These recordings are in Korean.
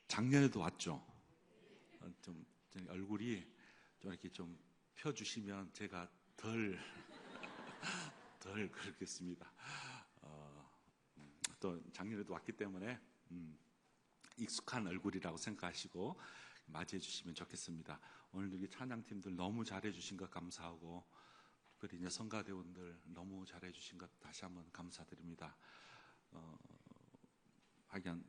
작년에도 왔죠. 좀 얼굴이 좀 이렇게 좀 펴주시면 제가 덜 그렇겠습니다. 또 작년에도 왔기 때문에 익숙한 얼굴이라고 생각하시고 맞이해 주시면 좋겠습니다. 오늘 여기 찬양팀들 너무 잘해 주신 것 감사하고, 특별히 이제 성가대원들 너무 잘해 주신 것 다시 한번 감사드립니다. 하여간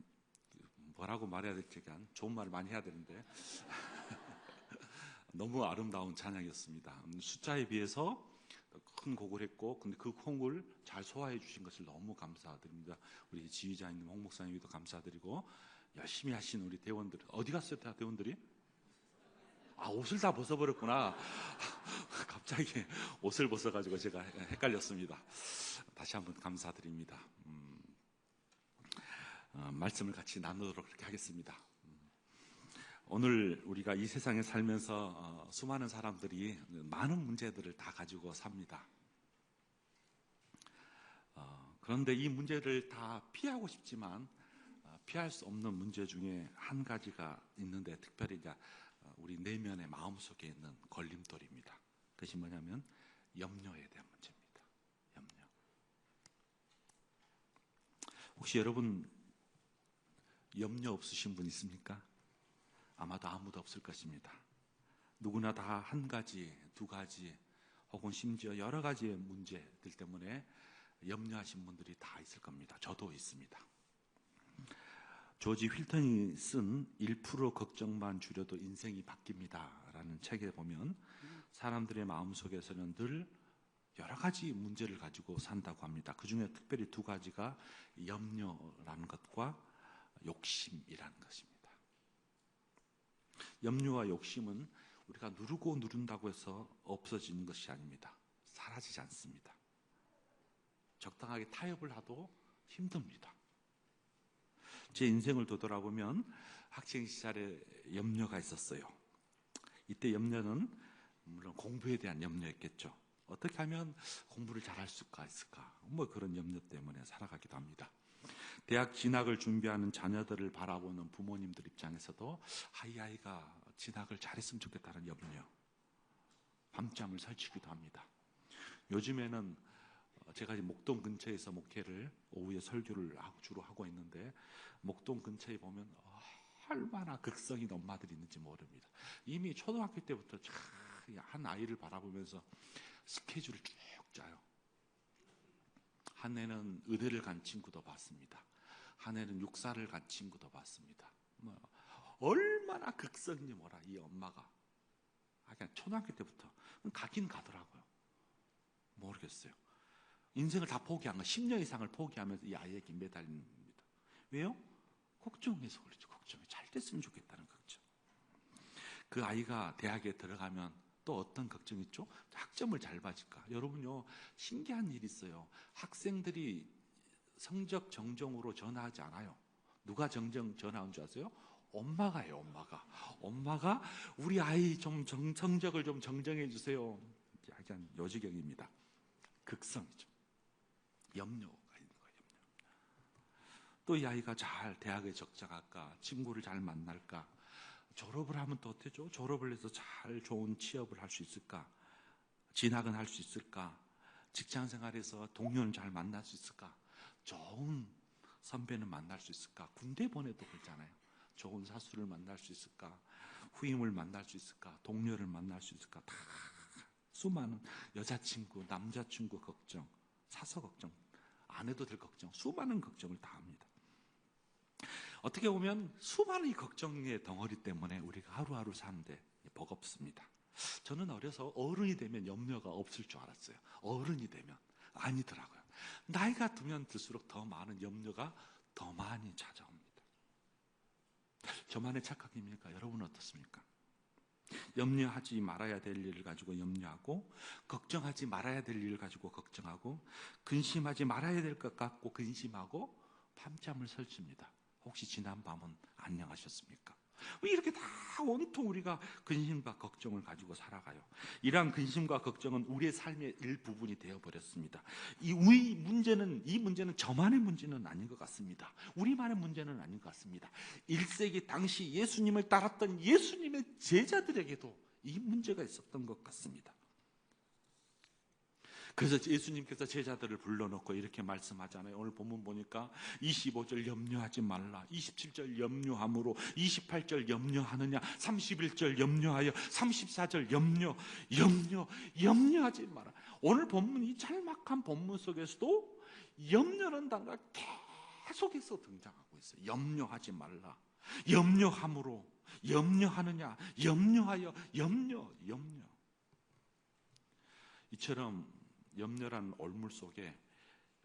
뭐라고 말해야 될지 좋은 말을 많이 해야 되는데 너무 아름다운 찬양이었습니다. 숫자에 비해서 큰 곡을 했고, 근데 그 곡을 잘 소화해 주신 것을 너무 감사드립니다. 우리 지휘자님, 홍 목사님도 감사드리고, 열심히 하신 우리 대원들, 어디 갔어요, 다 대원들이? 옷을 다 벗어버렸구나. 갑자기 옷을 벗어가지고 제가 헷갈렸습니다. 다시 한번 감사드립니다. 말씀을 같이 나누도록 그렇게 하겠습니다. 오늘 우리가 이 세상에 살면서 수많은 사람들이 많은 문제들을 다 가지고 삽니다. 그런데 이 문제를 다 피하고 싶지만 피할 수 없는 문제 중에 한 가지가 있는데, 특별히 이제 우리 내면의 마음속에 있는 걸림돌입니다. 그것이 뭐냐면 염려에 대한 문제입니다. 염려. 혹시 여러분 염려 없으신 분 있습니까? 아마도 아무도 없을 것입니다. 누구나 다 한 가지, 두 가지, 혹은 심지어 여러 가지의 문제들 때문에 염려하신 분들이 다 있을 겁니다. 저도 있습니다. 조지 휠턴이 쓴 1% 걱정만 줄여도 인생이 바뀝니다 라는 책에 보면 사람들의 마음속에서는 늘 여러 가지 문제를 가지고 산다고 합니다. 그 중에 특별히 두 가지가 염려라는 것과 욕심이라는 것입니다. 염려와 욕심은 우리가 누르고 누른다고 해서 없어지는 것이 아닙니다. 사라지지 않습니다. 적당하게 타협을 하도 힘듭니다. 제 인생을 되돌아보면 학생 시절에 염려가 있었어요. 이때 염려는 물론 공부에 대한 염려였겠죠. 어떻게 하면 공부를 잘할 수가 있을까? 그런 염려 때문에 살아가기도 합니다. 대학 진학을 준비하는 자녀들을 바라보는 부모님들 입장에서도 이 아이가 진학을 잘했으면 좋겠다는 염려, 밤잠을 설치기도 합니다. 요즘에는 제가 목동 근처에서 목회를 오후에 설교를 주로 하고 있는데, 목동 근처에 보면 얼마나 극성인 엄마들이 있는지 모릅니다. 이미 초등학교 때부터 한 아이를 바라보면서 스케줄을 쭉 짜요. 한 해는 의대를 간 친구도 봤습니다. 한 해는 육사를 간 친구도 봤습니다. 얼마나 극성인지 몰라, 이 엄마가. 그냥 초등학교 때부터 가긴 가더라고요. 모르겠어요. 인생을 다 포기한 거, 10년 이상을 포기하면서 이 아이에게 매달립니다. 왜요? 걱정해서 그렇죠. 걱정해. 잘 됐으면 좋겠다는 걱정. 그 아이가 대학에 들어가면 또 어떤 걱정이 있죠? 학점을 잘 받을까? 여러분요, 신기한 일이 있어요. 학생들이 성적 정정으로 전화하지 않아요. 누가 전화한 줄 아세요? 엄마가 해요, 엄마가. 엄마가 우리 아이 성적을 좀 정정해 주세요. 약간 요지경입니다. 극성이죠. 염려가 있는 거예요, 염려. 또 이 아이가 잘 대학에 적성할까? 친구를 잘 만날까? 졸업을 하면 또 어때죠? 졸업을 해서 잘 좋은 취업을 할 수 있을까? 진학은 할 수 있을까? 직장 생활에서 동료는 잘 만날 수 있을까? 좋은 선배는 만날 수 있을까? 군대 보내도 그렇잖아요. 좋은 사수를 만날 수 있을까? 후임을 만날 수 있을까? 동료를 만날 수 있을까? 다 수많은 여자친구, 남자친구 걱정, 사서 걱정, 안 해도 될 걱정, 수많은 걱정을 다 합니다. 어떻게 보면 수많은 이 걱정의 덩어리 때문에 우리가 하루하루 사는데 버겁습니다. 저는 어려서 어른이 되면 염려가 없을 줄 알았어요. 어른이 되면. 아니더라고요. 나이가 들면 들수록 더 많은 염려가 더 많이 찾아옵니다. 저만의 착각입니까? 여러분은 어떻습니까? 염려하지 말아야 될 일을 가지고 염려하고, 걱정하지 말아야 될 일을 가지고 걱정하고, 근심하지 말아야 될 것 같고 근심하고, 밤잠을 설칩니다. 혹시 지난 밤은 안녕하셨습니까? 왜 이렇게 다 온통 우리가 근심과 걱정을 가지고 살아가요? 이러한 근심과 걱정은 우리의 삶의 일부분이 되어버렸습니다. 이 문제는 저만의 문제는 아닌 것 같습니다. 우리만의 문제는 아닌 것 같습니다. 1세기 당시 예수님을 따랐던 예수님의 제자들에게도 이 문제가 있었던 것 같습니다. 그래서 예수님께서 제자들을 불러놓고 이렇게 말씀하잖아요. 오늘 본문 보니까 25절 염려하지 말라, 27절 염려함으로, 28절 염려하느냐, 31절 염려하여, 34절 염려하지 마라. 오늘 본문, 이 짤막한 본문 속에서도 염려는 단어가 계속해서 등장하고 있어요. 염려하지 말라, 염려함으로, 염려하느냐, 염려하여, 염려. 이처럼 염려란 올물 속에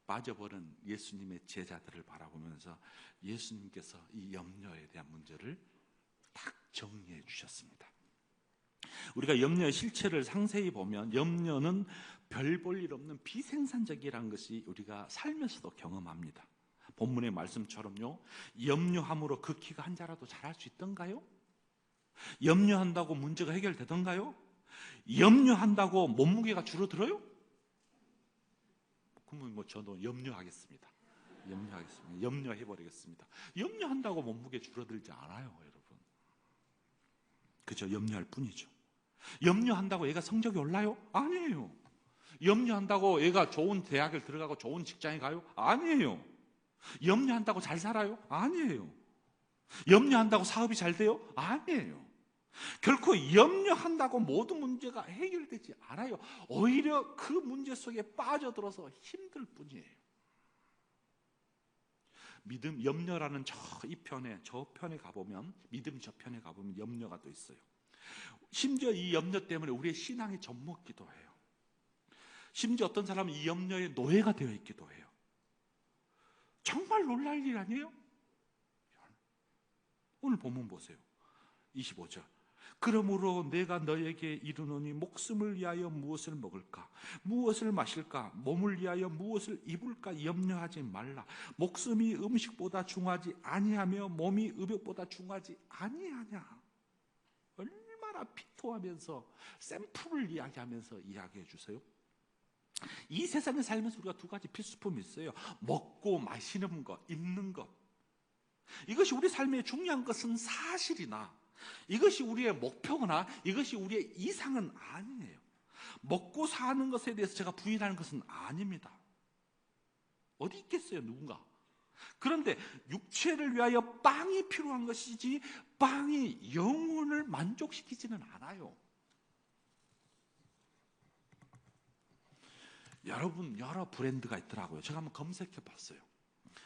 빠져버린 예수님의 제자들을 바라보면서 예수님께서 이 염려에 대한 문제를 딱 정리해 주셨습니다. 우리가 염려의 실체를 상세히 보면 염려는 별 볼 일 없는 비생산적이라는 것이 우리가 살면서도 경험합니다. 본문의 말씀처럼요, 염려함으로 그 키가 한 자라도 자랄 수 있던가요? 염려한다고 문제가 해결되던가요? 염려한다고 몸무게가 줄어들어요? 그러면 저도 염려하겠습니다. 염려해버리겠습니다. 염려한다고 몸무게 줄어들지 않아요, 여러분. 그죠? 염려할 뿐이죠. 염려한다고 얘가 성적이 올라요? 아니에요. 염려한다고 얘가 좋은 대학을 들어가고 좋은 직장에 가요? 아니에요. 염려한다고 잘 살아요? 아니에요. 염려한다고 사업이 잘 돼요? 아니에요. 결코 염려한다고 모든 문제가 해결되지 않아요. 오히려 그 문제 속에 빠져들어서 힘들 뿐이에요. 믿음, 염려라는 저 편에 가보면, 믿음 저편에 가보면 염려가 또 있어요. 심지어 이 염려 때문에 우리의 신앙이 젖먹기도 해요. 심지어 어떤 사람은 이 염려의 노예가 되어 있기도 해요. 정말 놀랄 일 아니에요? 오늘 본문 보세요. 25절. 그러므로 내가 너에게 이르노니 목숨을 위하여 무엇을 먹을까, 무엇을 마실까, 몸을 위하여 무엇을 입을까 염려하지 말라. 목숨이 음식보다 중하지 아니하며 몸이 의복보다 중하지 아니하냐. 얼마나 피토하면서 샘플을 이야기하면서 이야기해 주세요. 이 세상에 살면서 우리가 두 가지 필수품이 있어요. 먹고 마시는 것, 입는 것. 이것이 우리 삶에 중요한 것은 사실이나 이것이 우리의 목표거나 이것이 우리의 이상은 아니에요. 먹고 사는 것에 대해서 제가 부인하는 것은 아닙니다. 어디 있겠어요, 누군가. 그런데 육체를 위하여 빵이 필요한 것이지 빵이 영혼을 만족시키지는 않아요. 여러분, 여러 브랜드가 있더라고요. 제가 한번 검색해 봤어요.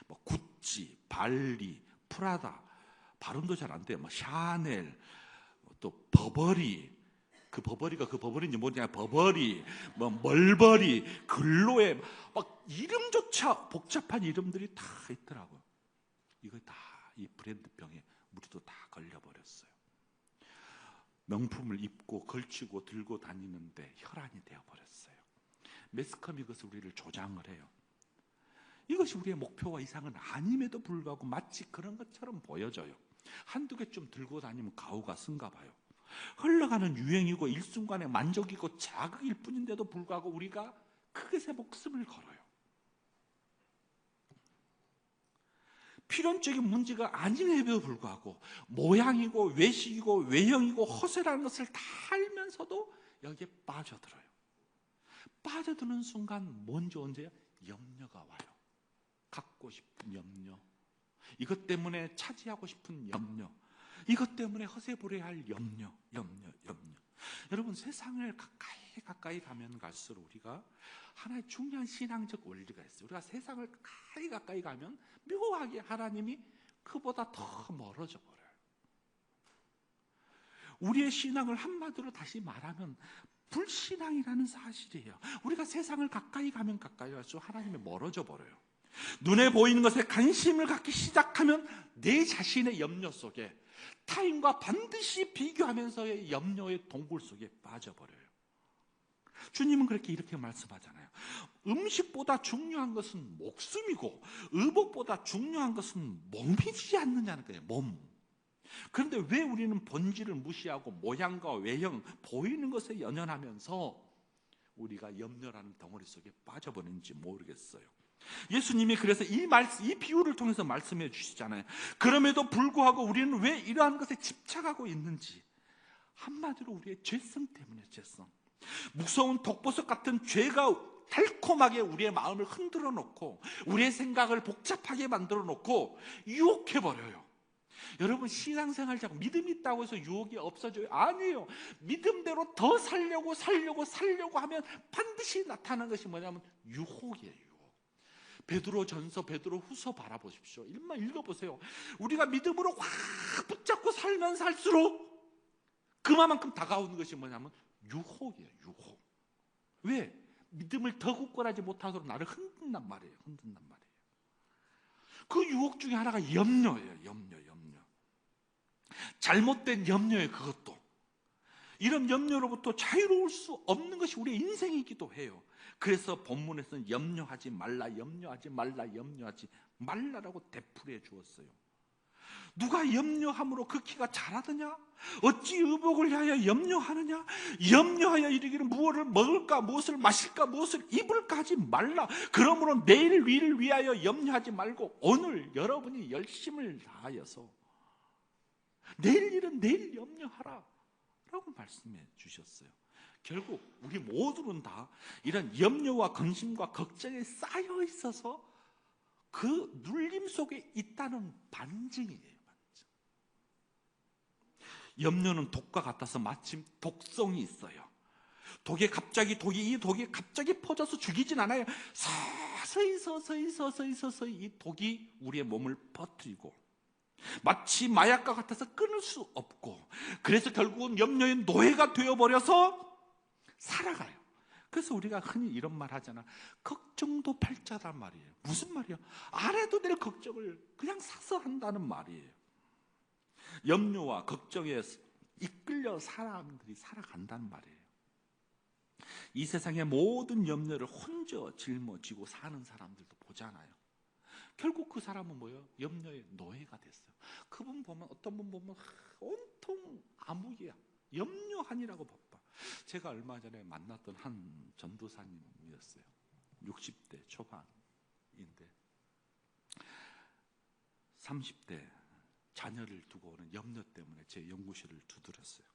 뭐 구찌, 발리, 프라다, 발음도 잘 안 돼요. 뭐 샤넬, 또 버버리, 그 버버리인지 모르냐, 버버리, 뭐 멀버리, 글로에 막 이름조차 복잡한 이름들이 다 있더라고요. 이거 다 이 브랜드병에 우리도 다 걸려버렸어요. 명품을 입고 걸치고 들고 다니는데 혈안이 되어버렸어요. 매스컴이 이것을 우리를 조장을 해요. 이것이 우리의 목표와 이상은 아님에도 불구하고 마치 그런 것처럼 보여져요. 한두 개 좀 들고 다니면 가오가 쓴가 봐요. 흘러가는 유행이고 일순간의 만족이고 자극일 뿐인데도 불구하고 우리가 그것에 목숨을 걸어요. 필연적인 문제가 아님에도 불구하고 모양이고 외식이고 외형이고 허세라는 것을 다 알면서도 여기에 빠져들어요. 빠져드는 순간 먼저 언제요? 염려가 와요. 갖고 싶은 염려, 이것 때문에 차지하고 싶은 염려, 이것 때문에 허세부리할 염려. 여러분, 세상을 가까이 가면 갈수록 우리가 하나의 중요한 신앙적 원리가 있어요. 우리가 세상을 가까이 가면 묘하게 하나님이 그보다 더 멀어져 버려요. 우리의 신앙을 한마디로 다시 말하면 불신앙이라는 사실이에요. 우리가 세상을 가까이 가면 가까이 갈수록 하나님이 멀어져 버려요. 눈에 보이는 것에 관심을 갖기 시작하면 내 자신의 염려 속에 타인과 반드시 비교하면서의 염려의 동굴 속에 빠져버려요. 주님은 이렇게 말씀하잖아요. 음식보다 중요한 것은 목숨이고 의복보다 중요한 것은 몸이지 않느냐는 거예요. 몸. 그런데 왜 우리는 본질을 무시하고 모양과 외형, 보이는 것에 연연하면서 우리가 염려라는 덩어리 속에 빠져버리는지 모르겠어요. 예수님이 그래서 이 비유를 통해서 말씀해 주시잖아요. 그럼에도 불구하고 우리는 왜 이러한 것에 집착하고 있는지. 한마디로 우리의 죄성 때문에, 죄성. 무서운 독보석 같은 죄가 달콤하게 우리의 마음을 흔들어 놓고 우리의 생각을 복잡하게 만들어 놓고 유혹해 버려요. 여러분, 신앙생활자고 믿음이 있다고 해서 유혹이 없어져요? 아니에요. 믿음대로 더 살려고 하면 반드시 나타나는 것이 뭐냐면 유혹이에요. 유혹. 베드로전서, 베드로후서 바라보십시오. 일만 읽어보세요. 우리가 믿음으로 확 붙잡고 살면 살수록 그만큼 다가오는 것이 뭐냐면 유혹이에요. 유혹. 왜? 믿음을 더 굳건하지 못하도록 나를 흔든단 말이에요. 그 유혹 중에 하나가 염려예요. 염려. 잘못된 염려예요. 그것도. 이런 염려로부터 자유로울 수 없는 것이 우리의 인생이기도 해요. 그래서 본문에서는 염려하지 말라라고 되풀이해 주었어요. 누가 염려함으로 그 키가 자라느냐? 어찌 의복을 위하여 염려하느냐? 염려하여 이르기를 무엇을 먹을까, 무엇을 마실까, 무엇을 입을까 하지 말라. 그러므로 내일 위를 위하여 염려하지 말고 오늘 여러분이 열심을 다하여서 내일 일은 내일 염려하라 라고 말씀해 주셨어요. 결국 우리 모두는 다 이런 염려와 근심과 걱정에 쌓여 있어서 그 눌림 속에 있다는 반증이에요. 염려는 독과 같아서 마침 독성이 있어요. 이 독이 갑자기 퍼져서 죽이진 않아요. 서서히 이 독이 우리의 몸을 퍼뜨리고 마치 마약과 같아서 끊을 수 없고, 그래서 결국은 염려의 노예가 되어버려서 살아가요. 그래서 우리가 흔히 이런 말 하잖아. 걱정도 팔자란 말이에요. 무슨 말이야? 안 해도 될 걱정을 그냥 사서 한다는 말이에요. 염려와 걱정에 이끌려 사람들이 살아간다는 말이에요. 이 세상의 모든 염려를 혼자 짊어지고 사는 사람들도 보잖아요. 결국 그 사람은 뭐예요? 염려의 노예가 됐어요. 그분 보면, 어떤 분 보면 온통 암흑이야. 염려하니라고 바빠. 제가 얼마 전에 만났던 한 전도사님이었어요. 60대 초반인데 30대 자녀를 두고 오는 염려 때문에 제 연구실을 두드렸어요.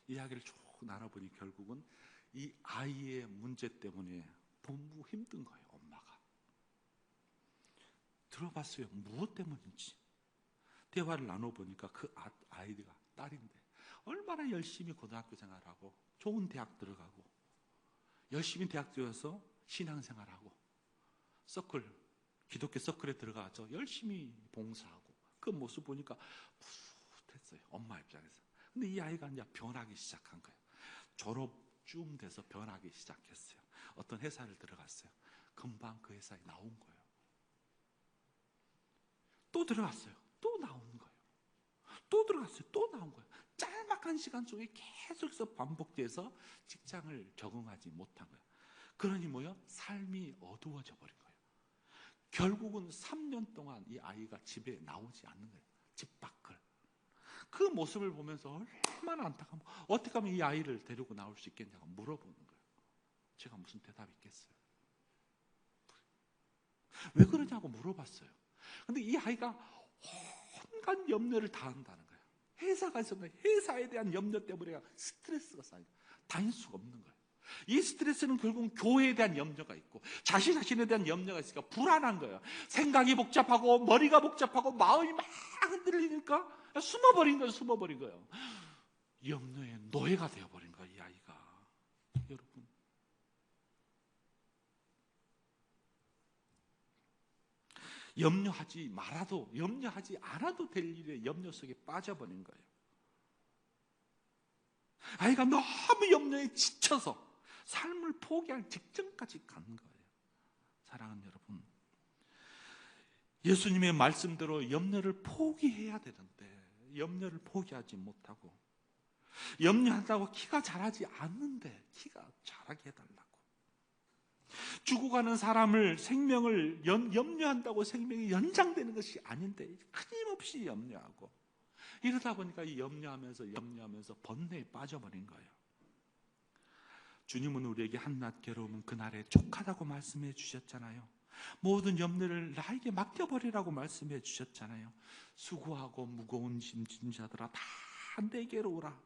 이야기를 쭉 나눠보니 결국은 이 아이의 문제 때문에 너무 힘든 거예요. 엄마가. 들어봤어요. 무엇 때문인지. 대화를 나눠보니까 그 아이가 딸인데 얼마나 열심히 고등학교 생활하고 좋은 대학 들어가고 열심히 대학 들어가서 신앙생활하고 기독교 서클에 들어가서 열심히 봉사하고 그 모습 보니까 푸릇했어요. 엄마 입장에서. 근데 이 아이가 이제 변하기 시작한 거예요. 졸업쯤 돼서 변하기 시작했어요. 어떤 회사를 들어갔어요. 금방 그 회사에 나온 거예요. 또 들어갔어요. 또 나오는 거예요. 또 들어갔어요. 또 나온 거예요. 짤막한 시간 속에 계속해서 반복돼서 직장을 적응하지 못한 거예요. 그러니 뭐요? 삶이 어두워져 버린 거예요. 결국은 3년 동안 이 아이가 집에 나오지 않는 거예요. 집 밖을. 그 모습을 보면서 얼마나 안타까워. 어떻게 하면 이 아이를 데리고 나올 수 있겠냐고 물어보는 거예요. 제가 무슨 대답이 있겠어요? 왜 그러냐고 물어봤어요. 근데 이 아이가 온갖 염려를 다 한다는 거예요. 회사가 있었는데 회사에 대한 염려 때문에 스트레스가 쌓여요. 다닐 수가 없는 거예요. 이 스트레스는 결국은 교회에 대한 염려가 있고 자신에 대한 염려가 있으니까 불안한 거예요. 생각이 복잡하고 머리가 복잡하고 마음이 막 흔들리니까 숨어버린 거예요. 염려의 노예가 되어버린 거예요. 이 아이가. 여러분, 염려하지 않아도 될 일에 염려 속에 빠져버린 거예요. 아이가 너무 염려에 지쳐서 삶을 포기할 직전까지 간 거예요. 사랑하는 여러분, 예수님의 말씀대로 염려를 포기해야 되는데 염려를 포기하지 못하고 염려한다고 키가 자라지 않는데 키가 자라게 해달라고. 죽어가는 사람을 생명을 염려한다고 생명이 연장되는 것이 아닌데 끊임없이 염려하고, 이러다 보니까 이 염려하면서 번뇌에 빠져버린 거예요. 주님은 우리에게 한낱 괴로움은 그날에 족하다고 말씀해 주셨잖아요. 모든 염려를 나에게 맡겨버리라고 말씀해 주셨잖아요. 수고하고 무거운 짐진 자들아 다 내게로 오라.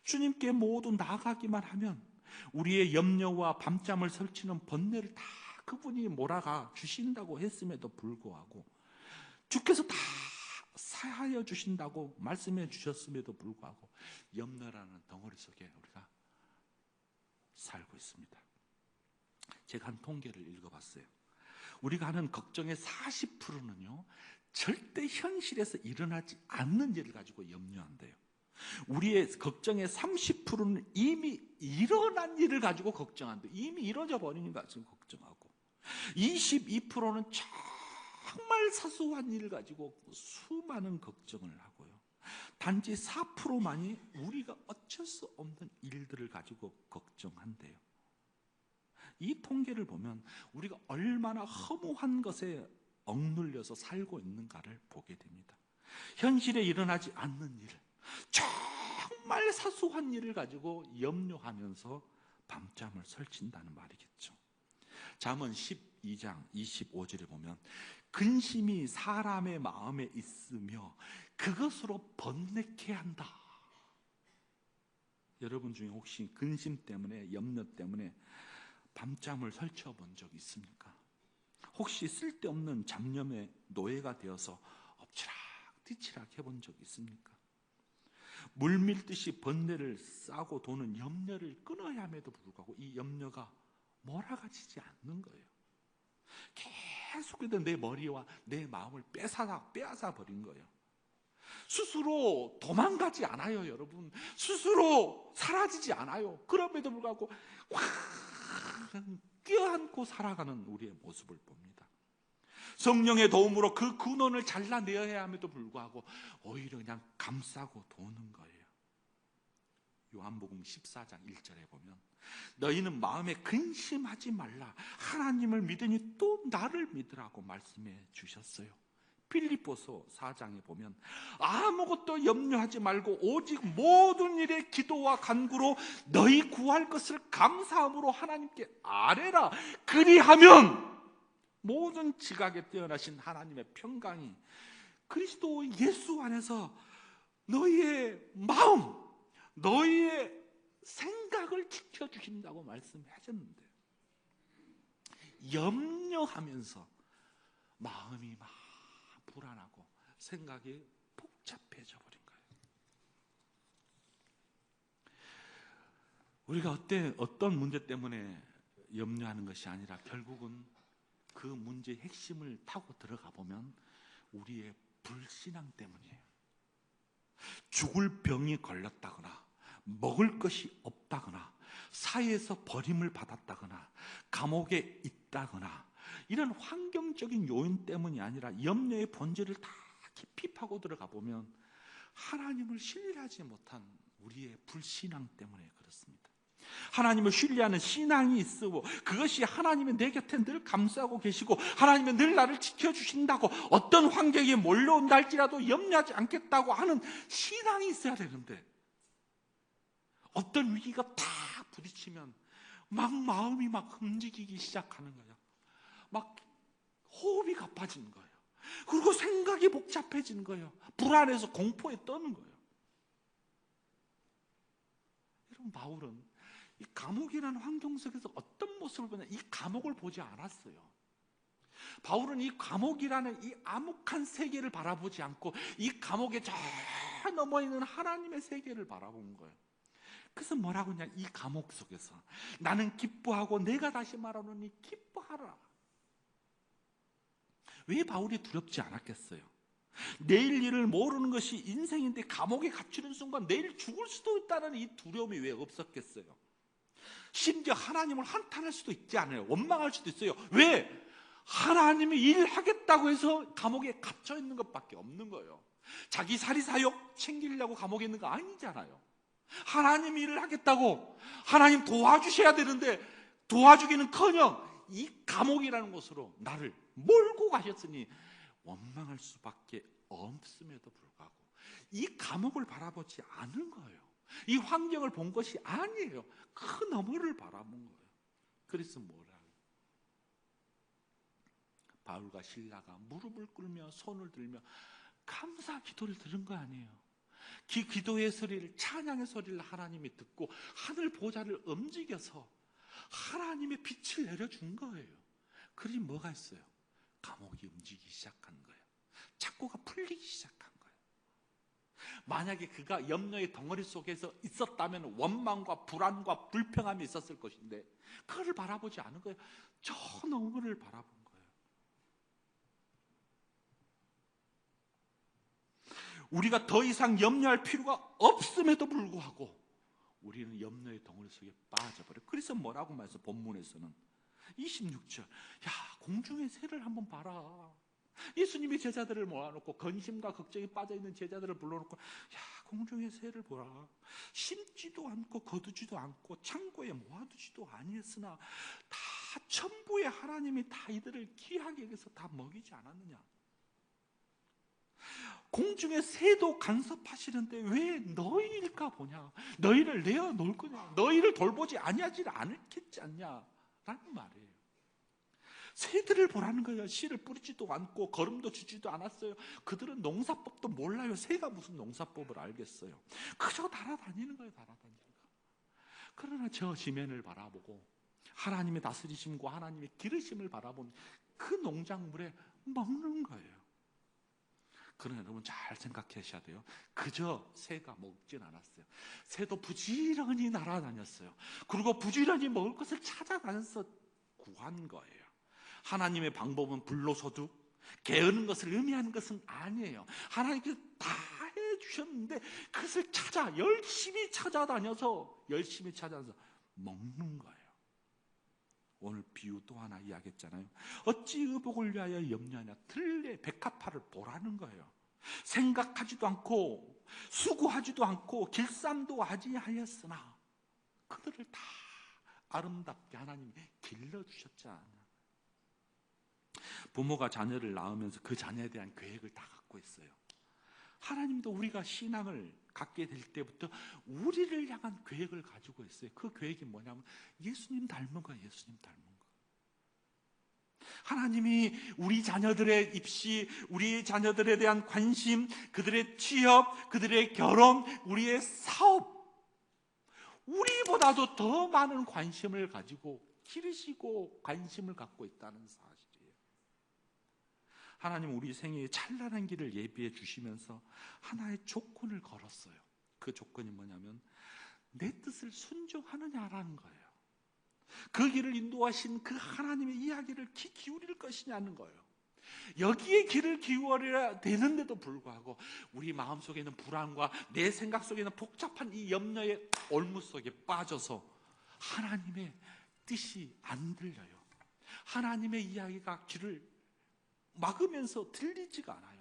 주님께 모두 나가기만 하면 우리의 염려와 밤잠을 설치는 번뇌를 다 그분이 몰아가 주신다고 했음에도 불구하고, 주께서 다 사하여 주신다고 말씀해 주셨음에도 불구하고 염려라는 덩어리 속에 우리가 살고 있습니다. 제가 한 통계를 읽어봤어요. 우리가 하는 걱정의 40%는요 절대 현실에서 일어나지 않는 일을 가지고 염려한대요. 우리의 걱정의 30%는 이미 일어난 일을 가지고 걱정한대요. 이미 이루어져 버린 일 가지고 걱정하고, 22%는 정말 사소한 일을 가지고 수많은 걱정을 하고요, 단지 4%만이 우리가 어쩔 수 없는 일들을 가지고 걱정한대요. 이 통계를 보면 우리가 얼마나 허무한 것에 억눌려서 살고 있는가를 보게 됩니다. 현실에 일어나지 않는 일, 정말 사소한 일을 가지고 염려하면서 밤잠을 설친다는 말이겠죠. 잠언 12장 25절에 보면 근심이 사람의 마음에 있으며 그것으로 번뇌케 한다. 여러분 중에 혹시 근심 때문에, 염려 때문에 밤잠을 설쳐 본 적 있습니까? 혹시 쓸데없는 잡념의 노예가 되어서 엎치락뒤치락 해본 적 있습니까? 물밀듯이 번뇌를 싸고 도는 염려를 끊어야 함에도 불구하고 이 염려가 몰아가지지 않는 거예요. 계속해서 내 머리와 내 마음을 빼앗아 버린 거예요. 스스로 도망가지 않아요, 여러분. 스스로 사라지지 않아요. 그럼에도 불구하고 껴안고 살아가는 우리의 모습을 봅니다. 성령의 도움으로 그 근원을 잘라내야 함에도 불구하고 오히려 그냥 감싸고 도는 거예요. 요한복음 14장 1절에 보면 너희는 마음에 근심하지 말라. 하나님을 믿으니 또 나를 믿으라고 말씀해 주셨어요. 빌립보서 4장에 보면 아무것도 염려하지 말고 오직 모든 일에 기도와 간구로 너희 구할 것을 감사함으로 하나님께 아뢰라. 그리하면 모든 지각에 뛰어나신 하나님의 평강이 그리스도 예수 안에서 너희의 마음, 너희의 생각을 지켜주신다고 말씀하셨는데, 염려하면서 마음이 막 불안하고 생각이 복잡해져 버린 거예요. 우리가 어떤 문제 때문에 염려하는 것이 아니라 결국은 그 문제의 핵심을 타고 들어가 보면 우리의 불신앙 때문이에요. 죽을 병이 걸렸다거나 먹을 것이 없다거나 사회에서 버림을 받았다거나 감옥에 있다거나 이런 환경적인 요인 때문이 아니라 염려의 본질을 다 깊이 파고 들어가 보면 하나님을 신뢰하지 못한 우리의 불신앙 때문에 그렇습니다. 하나님을 신뢰하는 신앙이 있고 그것이 하나님이 내 곁에 늘 감싸고 계시고 하나님이 늘 나를 지켜주신다고 어떤 환경이 몰려온다 할지라도 염려하지 않겠다고 하는 신앙이 있어야 되는데, 어떤 위기가 다 부딪히면 막 마음이 막 움직이기 시작하는 거예요. 막 호흡이 가빠지는 거예요. 그리고 생각이 복잡해지는 거예요. 불안해서 공포에 떠는 거예요. 여러분, 바울은 이 감옥이라는 환경 속에서 어떤 모습을 보냐, 이 감옥을 보지 않았어요. 바울은 이 감옥이라는 이 암흑한 세계를 바라보지 않고 이 감옥에 저 넘어 있는 하나님의 세계를 바라본 거예요. 그래서 뭐라고 하냐, 이 감옥 속에서 나는 기뻐하고 내가 다시 말하노니 기뻐하라. 왜 바울이 두렵지 않았겠어요? 내일 일을 모르는 것이 인생인데 감옥에 갇히는 순간 내일 죽을 수도 있다는 이 두려움이 왜 없었겠어요? 심지어 하나님을 한탄할 수도 있지 않아요? 원망할 수도 있어요. 왜? 하나님이 일하겠다고 해서 감옥에 갇혀 있는 것밖에 없는 거예요. 자기 사리사욕 챙기려고 감옥에 있는 거 아니잖아요. 하나님 일을 하겠다고 하나님 도와주셔야 되는데 도와주기는커녕 이 감옥이라는 곳으로 나를 몰고 가셨으니 원망할 수밖에 없음에도 불구하고 이 감옥을 바라보지 않은 거예요. 이 환경을 본 것이 아니에요. 그 너머를 바라본 거예요. 그래서 뭐라? 바울과 실라가 무릎을 꿇으며 손을 들며 감사 기도를 들은 거 아니에요. 기도의 소리를, 찬양의 소리를 하나님이 듣고 하늘 보좌를 움직여서 하나님의 빛을 내려준 거예요. 그러니 뭐가 있어요? 감옥이 움직이기 시작한 거예요. 착고가 풀리기 시작한 거예요. 만약에 그가 염려의 덩어리 속에서 있었다면 원망과 불안과 불평함이 있었을 것인데 그걸 바라보지 않은 거예요. 저 너머를 바라본 거예요. 우리가 더 이상 염려할 필요가 없음에도 불구하고 우리는 염려의 덩어리 속에 빠져버려요. 그래서 뭐라고 말해서 본문에서는 26절, 야, 공중의 새를 한번 봐라. 예수님이 제자들을 모아놓고 근심과 걱정에 빠져있는 제자들을 불러놓고, 야, 공중의 새를 보라. 심지도 않고 거두지도 않고 창고에 모아두지도 아니했으나 다 천부의 하나님이 다 이들을 귀하게 여겨서 다 먹이지 않았느냐. 공중의 새도 간섭하시는데 왜 너희일까 보냐. 너희를 내어놓을 거냐. 너희를 돌보지 아니하지 않겠지 않냐 라는 말이에요. 새들을 보라는 거예요. 씨를 뿌리지도 않고 거름도 주지도 않았어요. 그들은 농사법도 몰라요. 새가 무슨 농사법을 알겠어요. 그저 날아다니는 거예요. 날아다니는 거. 그러나 저 지면을 바라보고 하나님의 다스리심과 하나님의 기르심을 바라본 그 농작물에 먹는 거예요. 그러나 여러분 잘 생각하셔야 돼요. 그저 새가 먹진 않았어요. 새도 부지런히 날아다녔어요. 그리고 부지런히 먹을 것을 찾아다녀서 구한 거예요. 하나님의 방법은 불로소득, 게으른 것을 의미하는 것은 아니에요. 하나님께서 다 해주셨는데 그것을 열심히 찾아다녀서 먹는 거예요. 오늘 비유 또 하나 이야기했잖아요. 어찌 의복을 위하여 염려하냐. 들레 백합화를 보라는 거예요. 생각하지도 않고 수고하지도 않고 길쌈도 하지 하였으나 그들을 다 아름답게 하나님이 길러주셨잖아요. 부모가 자녀를 낳으면서 그 자녀에 대한 계획을 다 갖고 있어요. 하나님도 우리가 신앙을 갖게 될 때부터 우리를 향한 계획을 가지고 있어요. 그 계획이 뭐냐면 예수님 닮은 거예요. 예수님 닮은 거. 하나님이 우리 자녀들의 입시, 우리 자녀들에 대한 관심, 그들의 취업, 그들의 결혼, 우리의 사업, 우리보다도 더 많은 관심을 가지고 기르시고 관심을 갖고 있다는 사실이에요. 하나님 우리 생애에 찬란한 길을 예비해 주시면서 하나의 조건을 걸었어요. 그 조건이 뭐냐면 내 뜻을 순종하느냐라는 거예요. 그 길을 인도하신 그 하나님의 이야기를 귀 기울일 것이냐는 거예요. 여기에 귀를 기울여야 되는데도 불구하고 우리 마음속에는 불안과 내 생각 속에는 복잡한 이 염려의 올무 속에 빠져서 하나님의 뜻이 안 들려요. 하나님의 이야기가 귀를 막으면서 들리지가 않아요.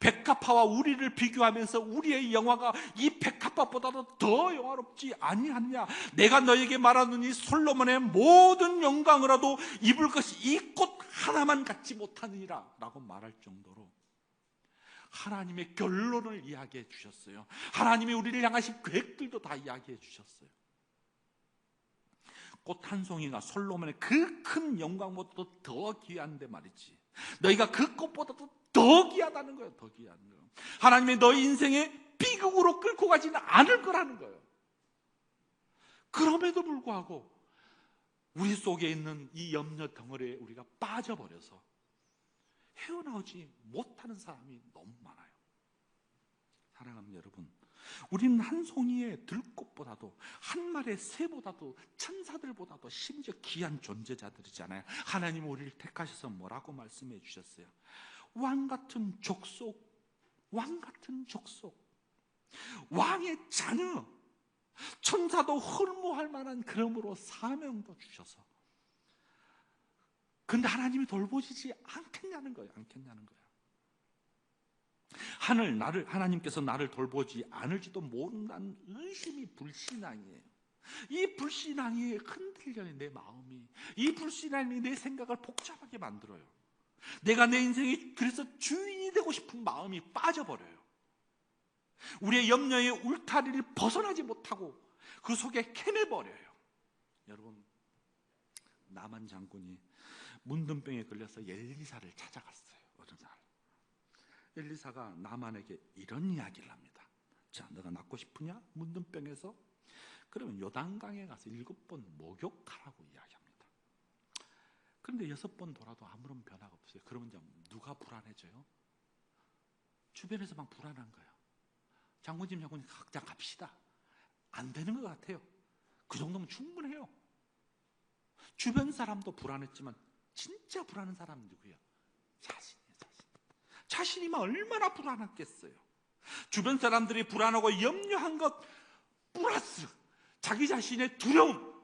백합화와 우리를 비교하면서 우리의 영화가 이 백합화보다도 더 영화롭지 아니하느냐. 내가 너에게 말하노니 솔로몬의 모든 영광으로도 입을 것이 이 꽃 하나만 갖지 못하느니라 라고 말할 정도로 하나님의 결론을 이야기해 주셨어요. 하나님이 우리를 향하신 계획들도 다 이야기해 주셨어요. 꽃 한 송이가 솔로몬의 그 큰 영광보다도 더 귀한데 말이지, 너희가 그 꽃보다도 더 귀하다는 거예요. 더 귀한 거예요. 하나님이 너희 인생에 비극으로 끌고 가지는 않을 거라는 거예요. 그럼에도 불구하고 우리 속에 있는 이 염려 덩어리에 우리가 빠져버려서 헤어나오지 못하는 사람이 너무 많아요. 사랑하는 여러분, 우리는 한 송이의 들꽃보다도 한 마리의 새보다도 천사들보다도 심지어 귀한 존재자들이잖아요. 하나님은 우리를 택하셔서 뭐라고 말씀해 주셨어요? 왕같은 족속, 왕같은 족속, 왕의 자녀, 천사도 흠모할 만한 그러므로 사명도 주셔서, 근데 하나님이 돌보시지 않겠냐는 거예요. 않겠냐는 거예요. 하나님께서 나를 돌보지 않을지도 모른다는 의심이 불신앙이에요. 이 불신앙이 흔들려요. 내 마음이. 이 불신앙이 내 생각을 복잡하게 만들어요. 내가 내 인생에 그래서 주인이 되고 싶은 마음이 빠져버려요. 우리의 염려의 울타리를 벗어나지 못하고 그 속에 헤매버려요. 여러분, 나만 장군이 문둥병에 걸려서 엘리사를 찾아갔어요. 어느 날 엘리사가 나만에게 이런 이야기를 합니다. 자, 너가 낫고 싶으냐? 문둥병에서? 그러면 요단강에 가서 7번 목욕하라고 이야기합니다. 그런데 6번 돌아도 아무런 변화가 없어요. 그러면 이제 누가 불안해져요? 주변에서 막 불안한 거예요. 장군님 각자 갑시다. 안 되는 것 같아요. 그 정도면 충분해요. 주변 사람도 불안했지만 진짜 불안한 사람은 누구예요? 자신이에요. 자신이면 얼마나 불안했겠어요. 주변 사람들이 불안하고 염려한 것 플러스 자기 자신의 두려움,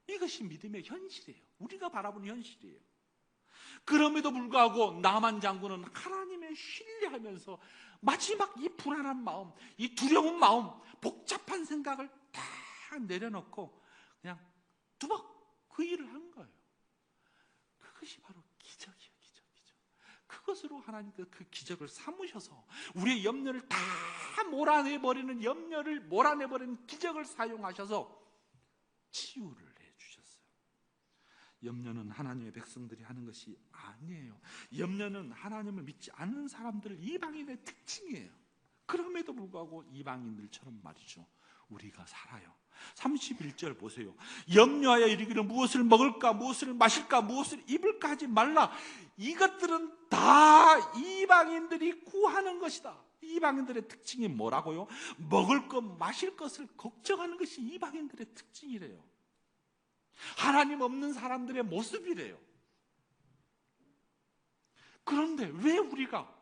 이것이 믿음의 현실이에요. 우리가 바라보는 현실이에요. 그럼에도 불구하고 나만 장군은 하나님을 신뢰하면서 마지막 이 불안한 마음, 이 두려운 마음, 복잡한 생각을 다 내려놓고 그냥 두벅 그 일을 한 거예요. 그것이 바로 기적이에요. 기적. 그것으로 하나님께서 그 기적을 삼으셔서 우리의 염려를 다 몰아내버리는, 염려를 몰아내버리는 기적을 사용하셔서 치유를 해주셨어요. 염려는 하나님의 백성들이 하는 것이 아니에요. 염려는 하나님을 믿지 않는 사람들, 이방인의 특징이에요. 그럼에도 불구하고 이방인들처럼 말이죠, 우리가 살아요. 31절 보세요. 염려하여 이르기를 무엇을 먹을까, 무엇을 마실까, 무엇을 입을까 하지 말라. 이것들은 다 이방인들이 구하는 것이다. 이방인들의 특징이 뭐라고요? 먹을 것, 마실 것을 걱정하는 것이 이방인들의 특징이래요. 하나님 없는 사람들의 모습이래요. 그런데 왜 우리가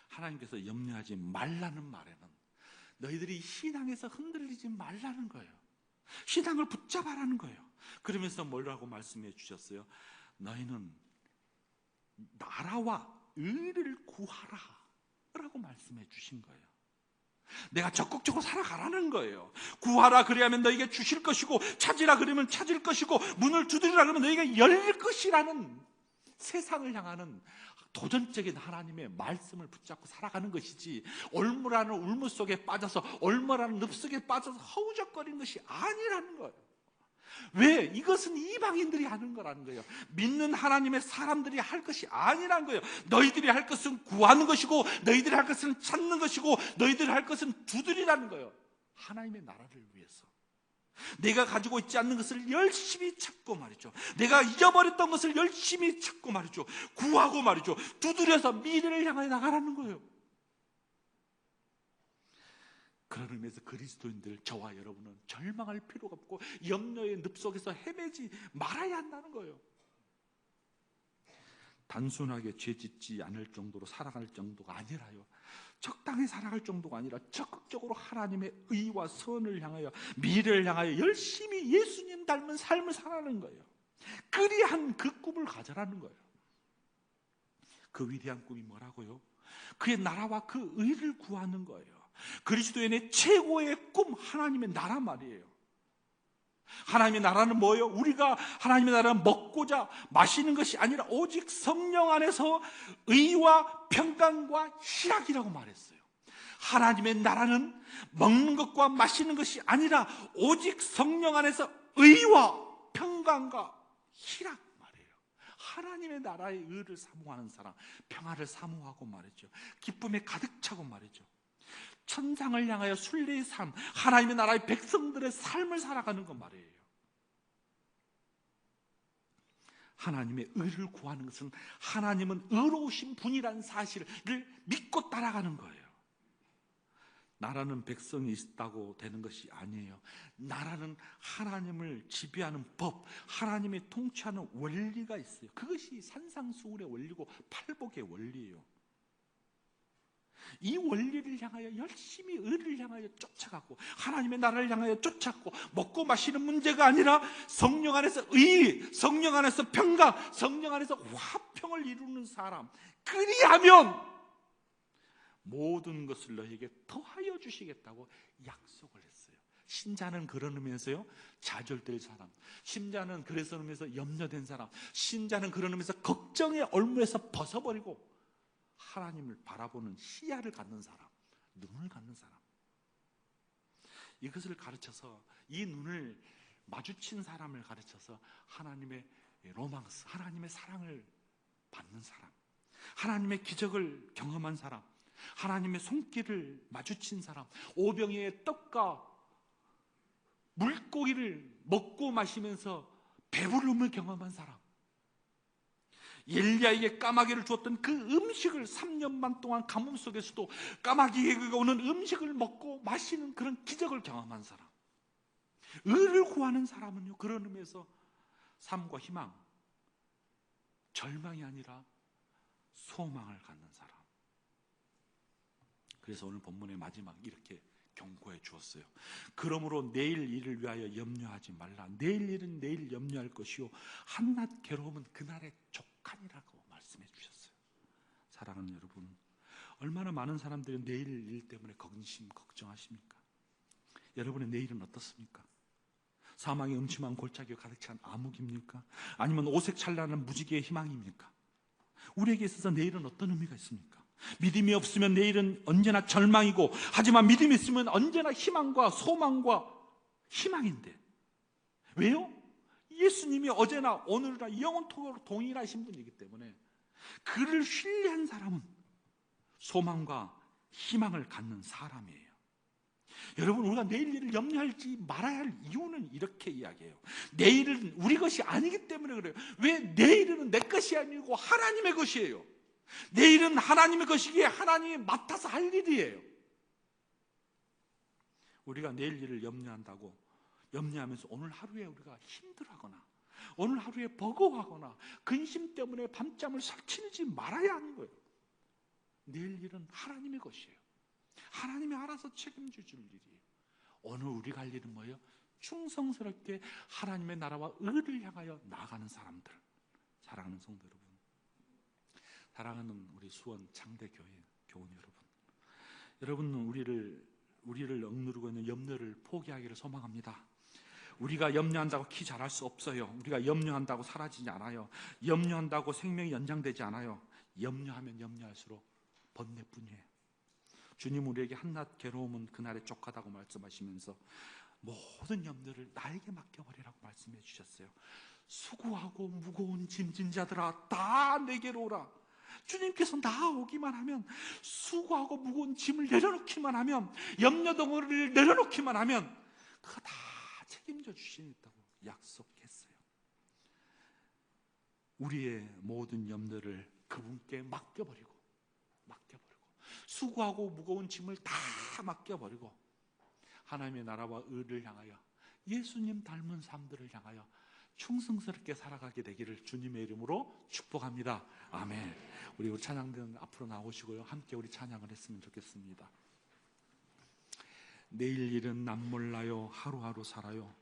하나님께서 염려하지 말라는 말에는 너희들이 신앙에서 흔들리지 말라는 거예요. 신앙을 붙잡아라는 거예요. 그러면서 뭐라고 말씀해 주셨어요? 너희는 나라와 의를 구하라 라고 말씀해 주신 거예요. 내가 적극적으로 살아가라는 거예요. 구하라 그래야면 너에게 주실 것이고, 찾으라 그러면 찾을 것이고, 문을 두드리라 그러면 너에게 열릴 것이라는 세상을 향하는 도전적인 하나님의 말씀을 붙잡고 살아가는 것이지, 올무라는 울무 속에 빠져서, 올무라는 늪 속에 빠져서 허우적거리는 것이 아니라는 거예요. 왜? 이것은 이방인들이 하는 거라는 거예요. 믿는 하나님의 사람들이 할 것이 아니라는 거예요. 너희들이 할 것은 구하는 것이고, 너희들이 할 것은 찾는 것이고, 너희들이 할 것은 두드리라는 거예요. 하나님의 나라를 위해서 내가 가지고 있지 않는 것을 열심히 찾고 말이죠, 내가 잊어버렸던 것을 열심히 찾고 말이죠, 구하고 말이죠, 두드려서 미래를 향해 나가라는 거예요. 그런 의미에서 그리스도인들, 저와 여러분은 절망할 필요가 없고 염려의 늪 속에서 헤매지 말아야 한다는 거예요. 단순하게 죄짓지 않을 정도로 살아갈 정도가 아니라요, 적당히 살아갈 정도가 아니라 적극적으로 하나님의 의와 선을 향하여, 미래를 향하여 열심히 예수님 닮은 삶을 살아가는 거예요. 그리한 그 꿈을 가져라는 거예요. 그 위대한 꿈이 뭐라고요? 그의 나라와 그 의를 구하는 거예요. 그리스도인의 최고의 꿈, 하나님의 나라 말이에요. 하나님의 나라는 뭐예요? 우리가 하나님의 나라는 먹고자 마시는 것이 아니라 오직 성령 안에서 의와 평강과 희락이라고 말했어요. 하나님의 나라는 먹는 것과 마시는 것이 아니라 오직 성령 안에서 의와 평강과 희락 말이에요. 하나님의 나라의 의를 사모하는 사람, 평화를 사모하고 말이죠, 기쁨에 가득 차고 말이죠, 천상을 향하여 순례의 삶, 하나님의 나라의 백성들의 삶을 살아가는 것 말이에요. 하나님의 의를 구하는 것은 하나님은 의로우신 분이라는 사실을 믿고 따라가는 거예요. 나라는 백성이 있다고 되는 것이 아니에요. 나라는 하나님을 지배하는 법, 하나님의 통치하는 원리가 있어요. 그것이 산상수훈의 원리고 팔복의 원리예요. 이 원리를 향하여 열심히 의를 향하여 쫓아가고, 하나님의 나라를 향하여 쫓아가고, 먹고 마시는 문제가 아니라 성령 안에서 의, 성령 안에서 평강, 성령 안에서 화평을 이루는 사람, 그리하면 모든 것을 너에게 더하여 주시겠다고 약속을 했어요. 신자는 그런 의미에서요, 좌절될 사람, 신자는 그래서 의미에서 염려된 사람, 신자는 그런 의미에서 걱정의 올무에서 벗어버리고 하나님을 바라보는 시야를 갖는 사람, 눈을 갖는 사람, 이것을 가르쳐서, 이 눈을 마주친 사람을 가르쳐서 하나님의 로망스, 하나님의 사랑을 받는 사람, 하나님의 기적을 경험한 사람, 하나님의 손길을 마주친 사람, 오병이의 떡과 물고기를 먹고 마시면서 배부름을 경험한 사람, 엘리야에게 까마귀를 주었던 그 음식을 3년만 동안 가뭄 속에서도 까마귀가 오는 음식을 먹고 마시는 그런 기적을 경험한 사람, 의를 구하는 사람은요, 그런 의미에서 삶과 희망, 절망이 아니라 소망을 갖는 사람. 그래서 오늘 본문의 마지막 이렇게 경고해 주었어요. 그러므로 내일 일을 위하여 염려하지 말라. 내일 일은 내일 염려할 것이요 한낱 괴로움은 그날의 족간이라고 말씀해 주셨어요. 사랑하는 여러분, 얼마나 많은 사람들이 내일 일 때문에 근심 걱정하십니까? 여러분의 내일은 어떻습니까? 사망의 음침한 골짜기가 가득 찬 암흑입니까? 아니면 오색 찬란한 무지개의 희망입니까? 우리에게 있어서 내일은 어떤 의미가 있습니까? 믿음이 없으면 내일은 언제나 절망이고, 하지만 믿음이 있으면 언제나 희망과 소망과 희망인데, 왜요? 예수님이 어제나 오늘이나 영원토록 동일하신 분이기 때문에 그를 신뢰한 사람은 소망과 희망을 갖는 사람이에요. 여러분, 우리가 내일 일을 염려하지 말아야 할 이유는 이렇게 이야기해요. 내일은 우리 것이 아니기 때문에 그래요. 왜? 내일은 내 것이 아니고 하나님의 것이에요. 내일은 하나님의 것이기에 하나님이 맡아서 할 일이에요. 우리가 내일 일을 염려하면서 오늘 하루에 우리가 힘들어하거나 오늘 하루에 버거워하거나 근심 때문에 밤잠을 설치지 말아야 하는 거예요. 내일 일은 하나님의 것이에요. 하나님이 알아서 책임져 줄 일이에요. 오늘 우리가 할 일은 뭐예요? 충성스럽게 하나님의 나라와 의를 향하여 나아가는 사람들. 사랑하는 성도 여러분, 사랑하는 우리 수원 장대교회 교원 여러분, 우리를 억누르고 있는 염려를 포기하기를 소망합니다. 우리가 염려한다고 키 자랄 수 없어요. 우리가 염려한다고 사라지지 않아요. 염려한다고 생명이 연장되지 않아요. 염려하면 염려할수록 번뇌뿐이에요. 주님 우리에게 한낱 괴로움은 그날에 족하다고 말씀하시면서 모든 염려를 나에게 맡겨버리라고 말씀해 주셨어요. 수고하고 무거운 짐진 자들아 다 내게로 오라. 주님께서 나오기만 하면, 수고하고 무거운 짐을 내려놓기만 하면, 염려 덩어리를 내려놓기만 하면 그거 다 책임져 주시겠다고 약속했어요. 우리의 모든 염려를 그분께 맡겨버리고 수고하고 무거운 짐을 다 맡겨버리고 하나님의 나라와 의를 향하여, 예수님 닮은 삶들을 향하여 충성스럽게 살아가게 되기를 주님의 이름으로 축복합니다. 아멘. 우리 찬양대원 앞으로 나오시고요, 함께 우리 찬양을 했으면 좋겠습니다. 내일 일은 난 몰라요, 하루하루 살아요.